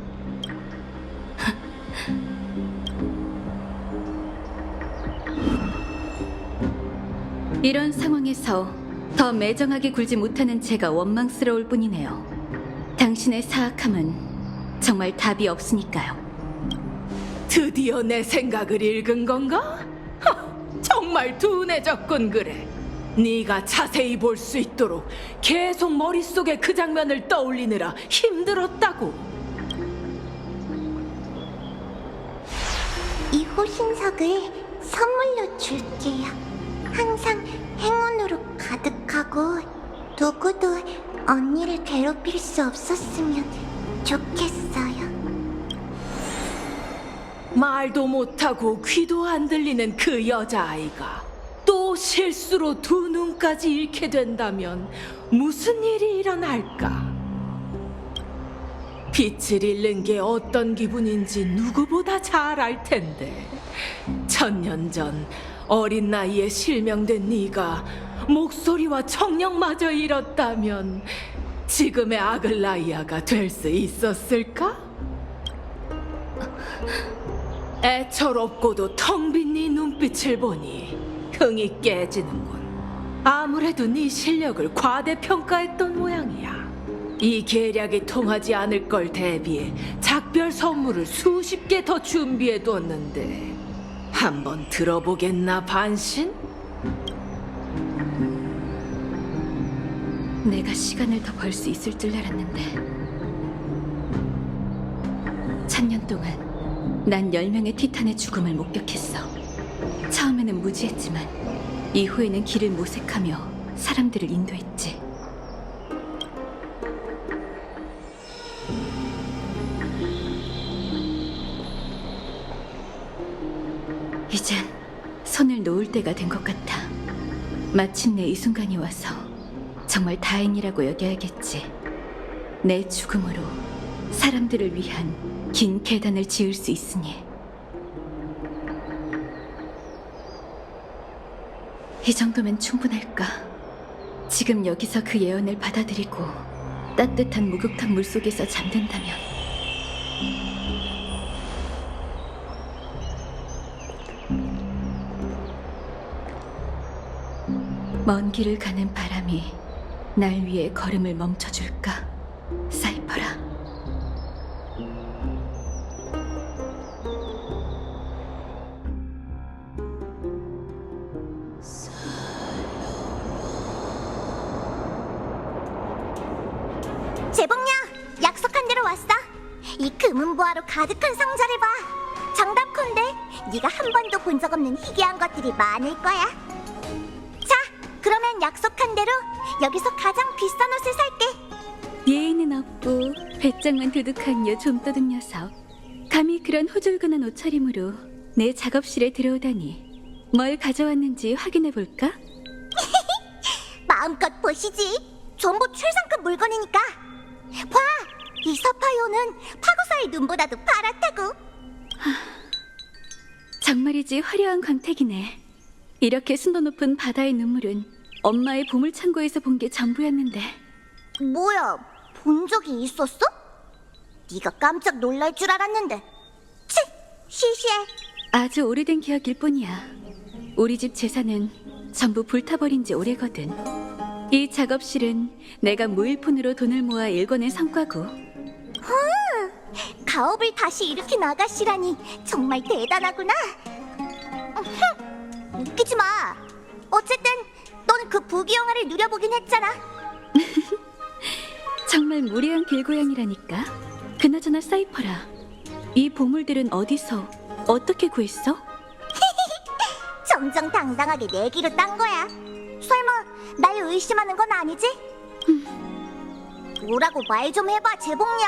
이런 상황에서 더 매정하게 굴지 못하는 제가 원망스러울 뿐이네요. 당신의 사악함은 정말 답이 없으니까요. 드디어 내 생각을 읽은 건가? 정말 둔해졌군 그래. 네가 자세히 볼 수 있도록 계속 머릿속에 그 장면을 떠올리느라 힘들었다고. 이 호신석을 선물로 줄게요. 항상 행운으로 가득하고 누구도 언니를 괴롭힐 수 없었으면 좋겠어요. 말도 못하고 귀도 안 들리는 그 여자아이가 또 실수로 두 눈까지 잃게 된다면 무슨 일이 일어날까? 빛을 잃는 게 어떤 기분인지 누구보다 잘 알 텐데. 1000년 전 어린 나이에 실명된 네가 목소리와 청력마저 잃었다면 지금의 아글라이아가 될 수 있었을까? 애처롭고도 텅 빈 네 눈빛을 보니 흥이 깨지는군. 아무래도 네 실력을 과대평가했던 모양이야. 이 계략이 통하지 않을 걸 대비해 작별 선물을 수십 개 더 준비해뒀는데 한번 들어보겠나 반신? 내가 시간을 더 벌 수 있을 줄 알았는데 1000년 동안 난 10명의 티탄의 죽음을 목격했어. 처음에는 무지했지만 이후에는 길을 모색하며 사람들을 인도했지. 이젠 손을 놓을 때가 된 것 같아. 마침내 이 순간이 와서 정말 다행이라고 여겨야겠지. 내 죽음으로 사람들을 위한 긴 계단을 지을 수 있으니. 이 정도면 충분할까? 지금 여기서 그 예언을 받아들이고 따뜻한 목욕탕 물속에서 잠든다면. 먼 길을 가는 바람이 날 위해 걸음을 멈춰줄까? 사이퍼라. 재봉녀, 약속한 대로 왔어. 이 금은보화로 가득한 상자를 봐. 정답컨대 네가 한 번도 본 적 없는 희귀한 것들이 많을 거야. 자, 그러면 약속한 대로 여기서 가장 비싼 옷을 살게. 예의는 없고 배짱만 두둑한 요 좀도둑 녀석. 감히 그런 호졸근한 옷차림으로 내 작업실에 들어오다니. 뭘 가져왔는지 확인해 볼까? 마음껏 보시지. 전부 최상급 물건이니까. 봐, 이 사파이어는 파고사의 눈보다도 파랗다고. 정말이지 화려한 광택이네. 이렇게 순도 높은 바다의 눈물은 엄마의 보물 창고에서 본 게 전부였는데. 뭐야, 본 적이 있었어? 네가 깜짝 놀랄 줄 알았는데. 치, 시시해. 아주 오래된 기억일 뿐이야. 우리 집 재산은 전부 불타버린 지 오래거든. 이 작업실은 내가 무일푼으로 돈을 모아 일궈낸 성과고. 가업을 다시 일으킨 아가씨라니 정말 대단하구나. 웃기지 마. 어쨌든 넌 그 부귀영화를 누려보긴 했잖아. 정말 무례한 길고양이라니까. 그나저나 사이퍼라, 이 보물들은 어디서 어떻게 구했어? 정정당당하게 내기로 딴 거야. 설마 날 의심하는 건 아니지? 뭐라고 말 좀 해봐, 재봉녀.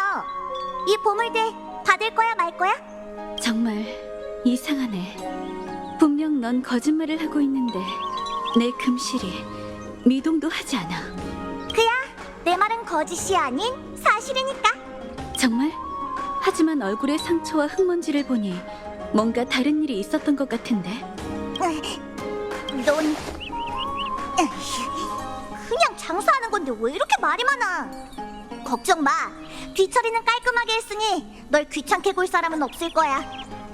이 보물들 받을 거야 말 거야? 정말 이상하네. 분명 넌 거짓말을 하고 있는데 내 금실이 미동도 하지 않아. 그야, 내 말은 거짓이 아닌 사실이니까. 정말? 하지만 얼굴의 상처와 흙먼지를 보니 뭔가 다른 일이 있었던 것 같은데. 넌 그냥 장사하는 건데 왜 이렇게 말이 많아? 걱정 마. 뒤처리는 깔끔하게 했으니 널 귀찮게 굴 사람은 없을 거야.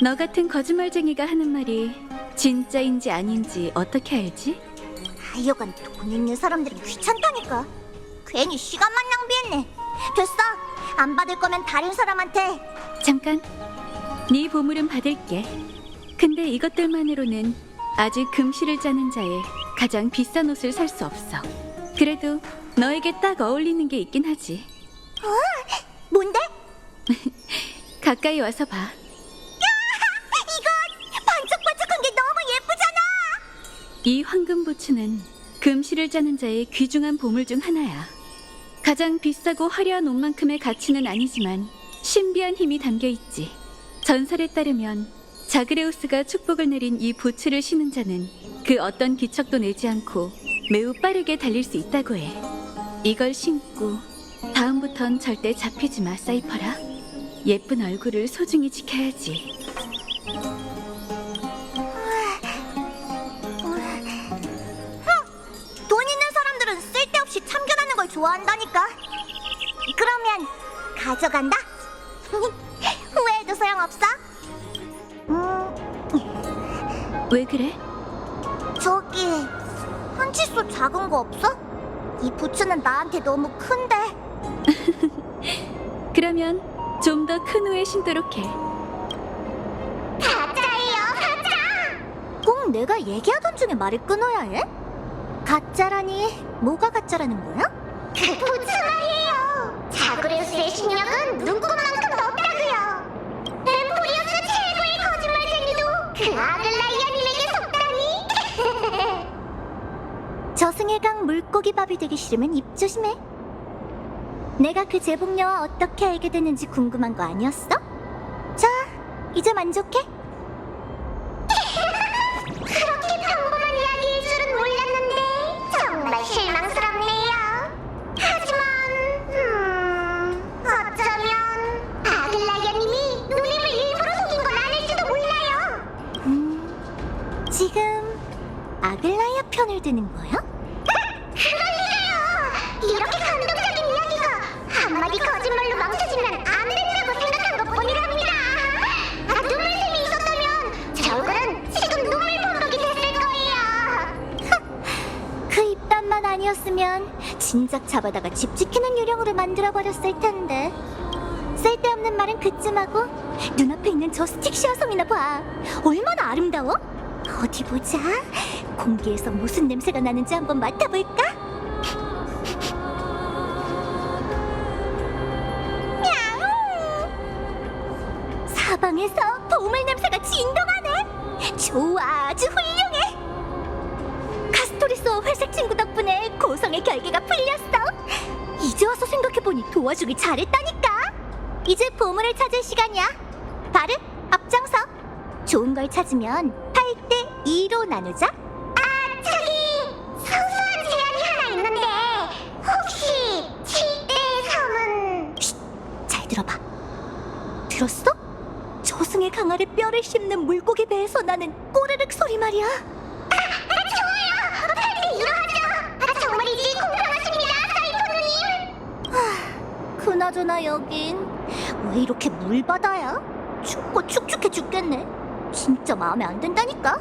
너 같은 거짓말쟁이가 하는 말이 진짜인지 아닌지 어떻게 알지? 하여간 돈 있는 사람들은 귀찮다니까. 괜히 시간만 낭비했네. 됐어. 안 받을 거면 다른 사람한테. 잠깐, 네 보물은 받을게. 근데 이것들만으로는 아직 금실을 짜는 자의 가장 비싼 옷을 살 수 없어. 그래도 너에게 딱 어울리는 게 있긴 하지. 뭔데? 가까이 와서 봐. 이건 반짝반짝한 게 너무 예쁘잖아. 이 황금 부츠는 금실을 짜는 자의 귀중한 보물 중 하나야. 가장 비싸고 화려한 옷만큼의 가치는 아니지만 신비한 힘이 담겨 있지. 전설에 따르면 자그레우스가 축복을 내린 이 부츠를 신은 자는 그 어떤 기척도 내지 않고 매우 빠르게 달릴 수 있다고 해. 이걸 신고 다음부턴 절대 잡히지 마, 사이퍼라. 예쁜 얼굴을 소중히 지켜야지. 돈 있는 사람들은 쓸데없이 참견하는 걸 좋아한다니까. 그러면 가져간다. 후회해도 소용없어. 왜 그래? 저기 한 치수 작은 거 없어? 이 부츠는 나한테 너무 큰데. 그러면 좀 더 큰 후에 신도록 해. 가짜예요, 가짜. 꼭 내가 얘기하던 중에 말을 끊어야 해? 가짜라니 뭐가 가짜라는 거야? 그 부츠 말이에요. 자그레우스의 실력은 누구만큼도 없다고요. 엠포리우스 최고의 거짓말쟁이도 그 아글라이아님에게 속다니. 저승의 강 물고기밥이 되기 싫으면 입 조심해. 내가 그 제복녀와 어떻게 알게 됐는지 궁금한 거 아니었어? 자, 이제 만족해? 그렇게 평범한 이야기일 줄은 몰랐는데 정말 실망스럽네요. 하지만 어쩌면 아글라이아님이 누님을 일부러 속인 건 아닐지도 몰라요. 지금 아글라이아 편을 드는 거야? 그럴 리가요. 이렇게 감동적인 이야기가 한마디 거짓말로 망쳐지면 안 된다고 생각한 것뿐이랍니다. 눈물샘이 있었다면 제 얼굴은 지금 눈물 범벅이 됐을 거예요. 그 입담만 아니었으면 진작 잡아다가 집 지키는 요령으로 만들어버렸을 텐데. 쓸데없는 말은 그쯤하고 눈앞에 있는 저 스틱시아 섬이나 봐. 얼마나 아름다워? 어디 보자. 공기에서 무슨 냄새가 나는지 한번 맡아볼까? 야옹! 사방에서 보물 냄새가 진동하네. 좋아, 아주 훌륭해. 카스토리스와 회색 친구 덕분에 고성의 결계가 풀렸어. 이제 와서 생각해보니 도와주길 잘했다니까. 이제 보물을 찾을 시간이야. 바르, 앞장서. 좋은 걸 찾으면 8대 2로 나누자. 아, 저기 소소한 제안이 하나 있는데 혹시 들었어? 저승의 강아리 뼈를 씹는 물고기 배에서 나는 꼬르륵 소리 말이야. 좋아요. 빨리 이러하죠. 정말이지 공평하십니다, 사이코누님. 그나저나 여긴 왜 이렇게 물바다야? 춥고 축축해 죽겠네. 진짜 마음에 안 든다니까.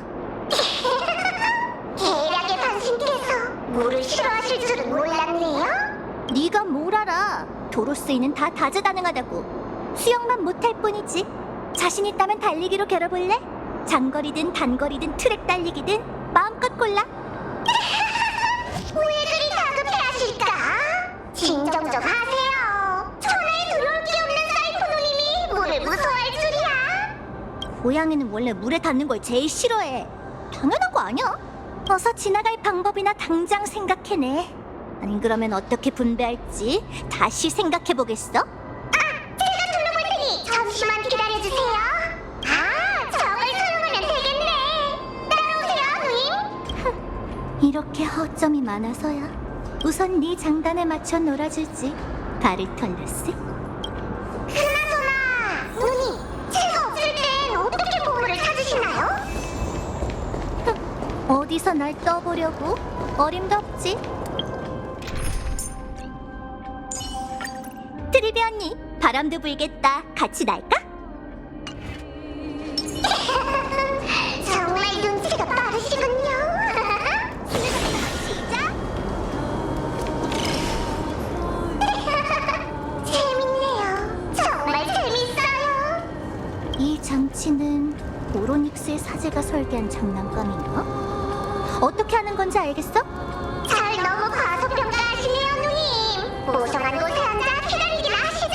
계략의 반신께서 물을 싫어하실 줄은 몰랐네요. 네가 뭘 알아? 도로스이는 다 다재다능하다고. 수영만 못할 뿐이지. 자신 있다면 달리기로 겨뤄볼래? 장거리든 단거리든 트랙 달리기든 마음껏 골라. 왜 그리 다급해하실까? 진정 좀 하세요. 천하에 들어올 게 없는 사이코누님이 물을 무서워할 줄이야. 고양이는 원래 물에 닿는 걸 제일 싫어해. 당연한 거 아니야? 어서 지나갈 방법이나 당장 생각해내. 안 그러면 어떻게 분배할지 다시 생각해보겠어? 제가 둘러볼 테니 잠시만 기다려주세요. 저걸 사용하면 되겠네. 따라오세요, 누님. 이렇게 허점이 많아서야. 우선 네 장단에 맞춰 놀아주지, 바르톨루스. 그나저나 누님, 제가 없을 땐 어떻게 보물을 찾으시나요? 어디서 날 떠보려고? 어림도 없지. 트리비 언니, 바람도 불겠다. 같이 날까? 정말 눈치가 빠르시군요. 시작! 재밌네요. 정말 재밌어요. 이 장치는 오로닉스의 사제가 설계한 장난감인가? 어떻게 하는 건지 알겠어? 잘 너무 과소평가하시네요, 누님. 모성한 곳에 앉아 기다리기나 하시죠.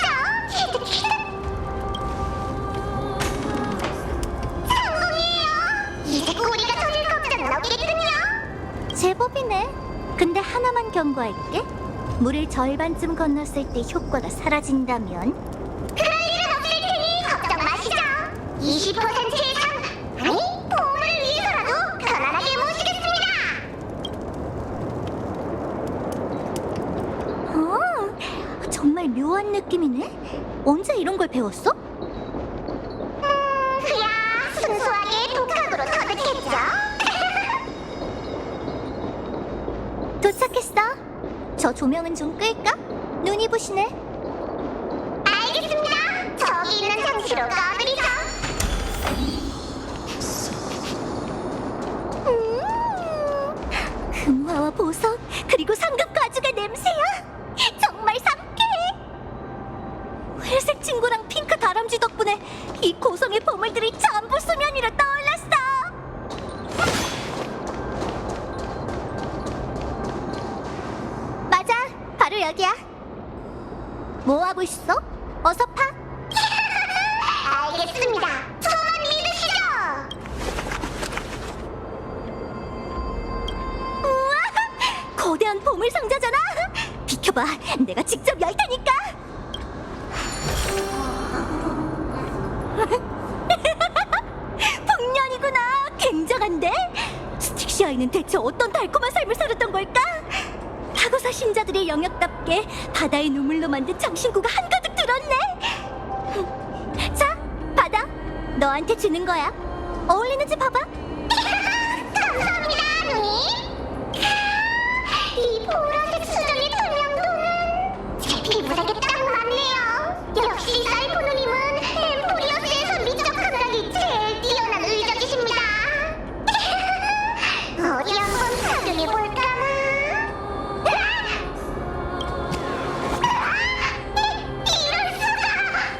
성공이에요. 이제 꼬리가 터질 걱정은 없겠군요. 제법이네. 근데 하나만 경고할게. 물을 절반쯤 건넜을 때 효과가 사라진다면 그럴 일은 없을 테니 걱정 마시죠. 20% 이상, 아니 보물을 위해서라도 편안하게 모시겠습니다. 정말 묘한 느낌이네. 언제 이런 걸 배웠어? 그야 순수하게 독학으로 터득했죠. 도착했어. 저 조명은 좀 끌까? 눈이 부시네. 알겠습니다. 저기 있는 장치로 꺼드리죠. 금화와 보석, 그리고 상급 가죽의 냄새야. 정말 상쾌해. 회색 친구랑 핑크 다람쥐 덕분에 이 고성의 보물들이 전부 수면 위로 떠올랐어. 맞아, 바로 여기야. 뭐 하고 있어? 어서 파. 알겠습니다. 저만 믿으시죠. 우와, 거대한 보물 상자잖아. 비켜봐, 내가 직접 열 테니까. 풍년이구나. 굉장한데? 스틱시아이는 대체 어떤 달콤한 삶을 살았던 걸까? 타고사 신자들의 영역답게 바다의 눈물로 만든 장신구가 한가득 들었네. 자, 받아. 너한테 주는 거야. 어울리는지 봐봐. 감사합니다, 누님. 이 보라색 수정의透명도는 제 피부색에 딱 맞네요. 역시 사이코누님은 엠포리어스에서 미적 감각이 제일 뛰어난 의적이십니다. 어디 한번 착용해볼까나? 이럴 수가!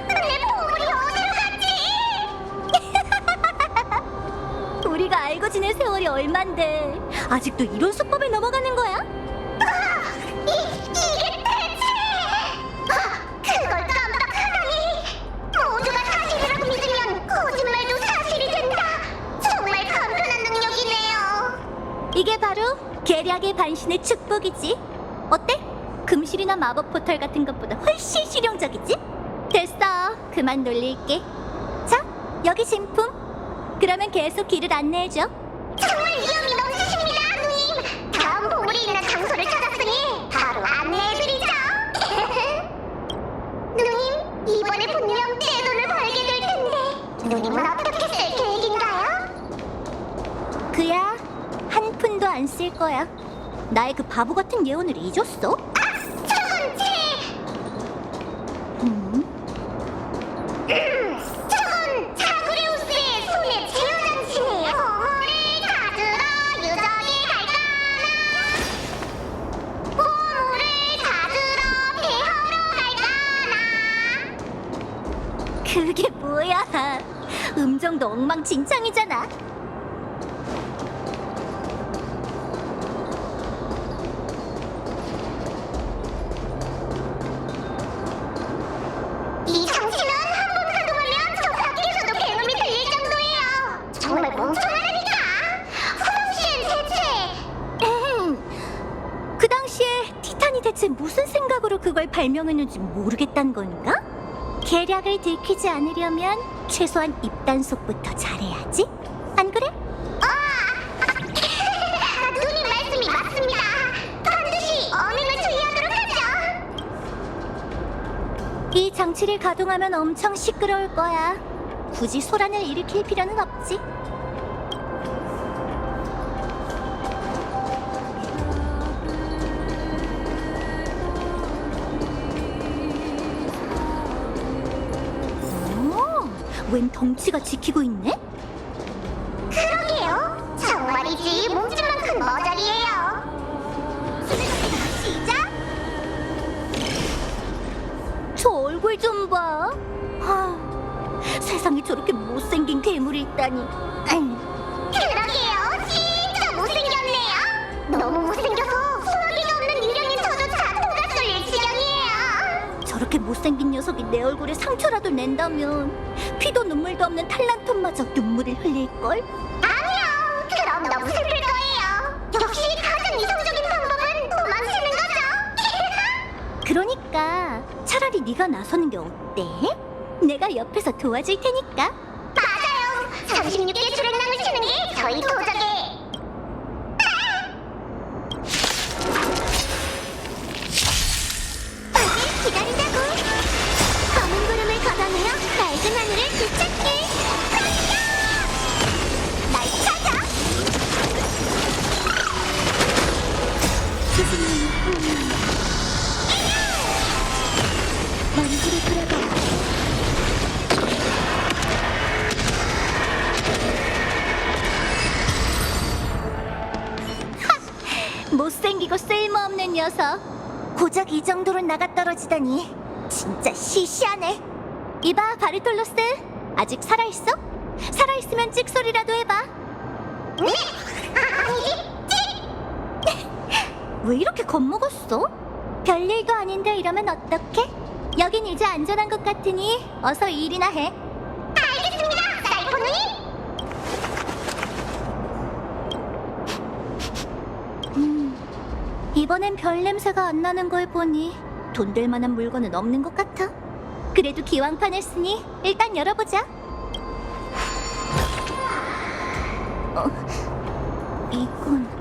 내 보물이 어디로 갔지? 우리가 알고 지낸 세월이 얼만데 아직도 이런 수법에 넘어가는 거야? 이게 대체! 그걸 깜빡하다니! 모두가 사실이라고 믿으면 거짓말도 사실이 된다! 정말 간편한 능력이네요! 이게 바로 계략의 반신의 축복이지. 어때? 금실이나 마법 포털 같은 것보다 훨씬 실용적이지? 됐어. 그만 놀릴게. 자, 여기 진품. 그러면 계속 길을 안내해줘. 정말 위험이 넘치십니다, 누님! 다음 보물이 있는 장소를 찾았으니 바로 안내해드리죠! 누님, 이번에 분명 떼돈을 벌게 나의 그 바보 같은 예언을 잊었어? 저건 저건 자그레우스의 손에 제어장치네요. 보물을 찾으러 유적에 갈까나? 보물을 찾으러 배하러 갈까나? 그게 뭐야? 음정도 엉망진창이잖아. 이 장치는 한 번 가동하면 저 밖에서도 괴음이 들릴 정도예요. 정말 멍청하다니까. 후당시엔 대체 그 당시에 티탄이 대체 무슨 생각으로 그걸 발명했는지 모르겠단 건가? 계략을 들키지 않으려면 최소한 입단속부터 잘해야지. 안 그래? 누님 말씀이 맞습니다. 반드시 어명을 주의하도록 하죠. 이 장치를 가동하면 엄청 시끄러울 거야. 굳이 소란을 일으킬 필요는 없지. 웬 덩치가 지키고 있네? 그러게요. 정말이지 몸집만큼 머저리예요. 시작. 저 얼굴 좀 봐. 세상에 저렇게 못생긴 괴물이 있다니. 그러게요. 진짜 못생겼네요. 너무 못생겨서 소화기가 없는 유령인 저도 자토가 쏠릴 지경이에요. 저렇게 못생긴 녀석이 내 얼굴에 상처라도 낸다면 피도 눈물도 없는 탈란톤마저 눈물을 흘릴걸? 아니요. 그럼 너무 슬플 거예요. 역시 가장 이성적인 방법은 도망치는 거죠. 그러니까 차라리 네가 나서는 게 어때? 내가 옆에서 도와줄 테니까. 맞아요. 36개 주랭랑을 치는 게 저희 도적의 오길 기다린다고. 검은 구름을 걷어내어 맑은 하늘을 되찾게. 날 찾아. 먼지를 풀어봐. 못생기고 쓸모없는 녀석. 고작 이 정도로 나가 떨어지다니 진짜 시시하네. 이봐 바르톨로스, 아직 살아있어? 살아있으면 찍소리라도 해봐. 네? 아니지. 왜 이렇게 겁먹었어? 별일도 아닌데 이러면 어떡해? 여긴 이제 안전한 것 같으니 어서 일이나 해. 알겠습니다. 사이코 누님. 이번엔 별 냄새가 안 나는 걸 보니 돈 될 만한 물건은 없는 것 같아. 그래도 기왕판 했으니 일단 열어보자. 이건...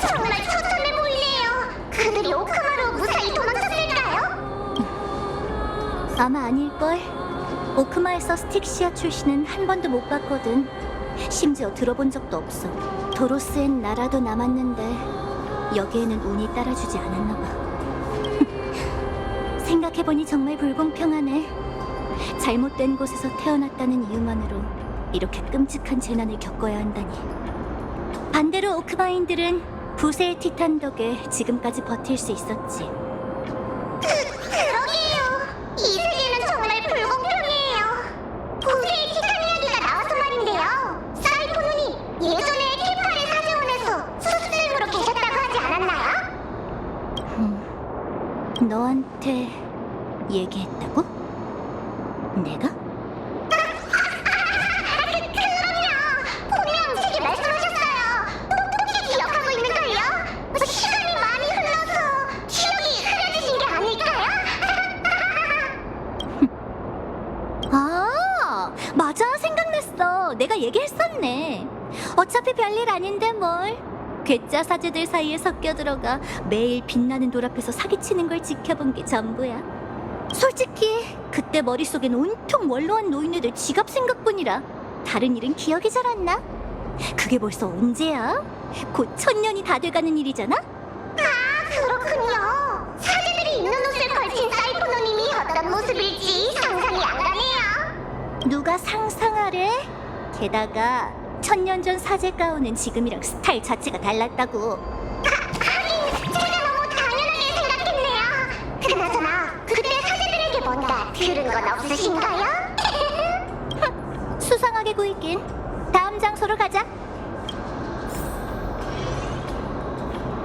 정말 처참해 보이네요. 그들이 오카마로 무사히 도망쳤을까요? 아마 아닐걸. 오크마에서 스틱시아 출신은 한 번도 못 봤거든. 심지어 들어본 적도 없어. 도로스엔 나라도 남았는데 여기에는 운이 따라주지 않았나 봐. 생각해보니 정말 불공평하네. 잘못된 곳에서 태어났다는 이유만으로 이렇게 끔찍한 재난을 겪어야 한다니. 반대로 오크마인들은 부세의 티탄 덕에 지금까지 버틸 수 있었지. 그러게요. 이 세계는 정말 불공평해요. 고세의 티탄 이야기가 나와서 말인데요. 사이코 누님, 예전에 케파의 사제원에서 수습생으로 계셨다고 하지 않았나요? 너한테 얘기했다고? 내가? 괜찮네. 어차피 별일 아닌데 뭘. 괴짜 사제들 사이에 섞여 들어가 매일 빛나는 돌 앞에서 사기치는 걸 지켜본 게 전부야. 솔직히 그때 머릿속엔 온통 원로한 노인네들 지갑 생각뿐이라 다른 일은 기억이 잘 안 나. 그게 벌써 언제야? 곧 1000년이 다 돼가는 일이잖아? 그렇군요. 사제들이 입는 옷을 걸친 사이코노님이 어떤 모습일지 상상이 안 가네요. 누가 상상하래? 게다가 1000년 전 사제 가운은 지금이랑 스타일 자체가 달랐다고. 하긴 제가 너무 당연하게 생각했네요. 그나저나 그때 사제들에게 뭔가 들은 건 없으신가요? 수상하게 구이긴. 다음 장소로 가자.